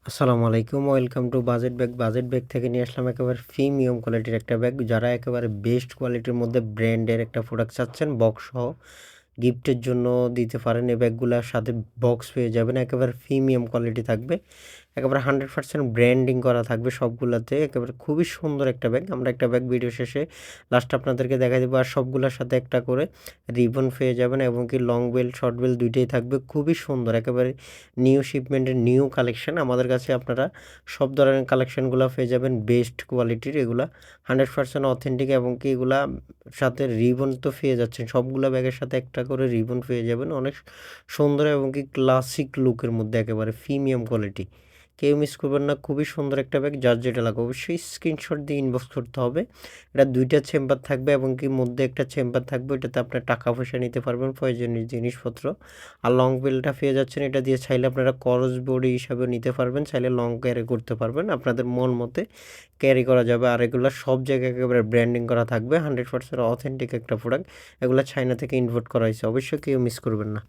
আসসালামু আলাইকুম। Welcome to budget bag. Budget bag থেকে নিয়ে আসলাম একেবারে প্রিমিয়াম কোয়ালিটির একটা ব্যাগ। যারা একেবারে বেস্ট কোয়ালিটির মধ্যে ব্র্যান্ডের একটা প্রোডাক্ট চাচ্ছেন বক্স সহ গিফটের জন্য দিতে পারেন। এই ব্যাগগুলার সাথে বক্স পেয়ে যাবেন। একেবারে প্রিমিয়াম কোয়ালিটি থাকবে। একেবারে 100% ব্র্যান্ডিং করা থাকবে সবগুলাতে। একেবারে খুবই সুন্দর একটা ব্যাগ। আমরা একটা ব্যাগ ভিডিও শেষে লাস্টে আপনাদেরকে দেখাই দেবো। আর সবগুলোর সাথে একটা করে রিবন পেয়ে যাবেন এবং কি লং বেল্ট, শর্ট বেল্ট ২ টাই থাকবে। খুবই সুন্দর একেবারে নিউ শিপমেন্টের নিউ কালেকশন। আমাদের কাছে আপনারা সব ধরনের কালেকশনগুলা পেয়ে যাবেন বেস্ট কোয়ালিটির। এগুলা 100% অথেন্টিক এবং কি এগুলা সাথে রিবন তো পেয়ে যাচ্ছেন। সবগুলা ব্যাগের সাথে একটা করে রিবন পেয়ে যাবেন। অনেক সুন্দর এবং কি ক্লাসিক লুকের মধ্যে একেবারে প্রিমিয়াম কোয়ালিটি। কেউ মিস করবেন না। খুবই সুন্দর একটা ব্যাগ। যার যেটা লাগবে অবশ্যই স্ক্রিনশট দিয়ে ইনবক্স করতে হবে। এটা ২ টা চেম্বার থাকবে এবং কি মধ্যে একটা চেম্বার থাকবে। ওইটাতে আপনার টাকা পয়সা নিতে পারবেন, প্রয়োজনীয় জিনিসপত্র। আর লং বেলটা পেয়ে যাচ্ছেন। এটা দিয়ে চাইলে আপনারা করস বডি হিসাবেও নিতে পারবেন, চাইলে লং ক্যারি করতে পারবেন। আপনাদের মন মতে ক্যারি করা যাবে। আর এগুলা সব জায়গায় একেবারে ব্র্যান্ডিং করা থাকবে। 100% অথেন্টিক একটা প্রোডাক্ট। এগুলা চায়না থেকে ইম্পোর্ট করা হয়েছে। অবশ্যই কেউ মিস করবেন না।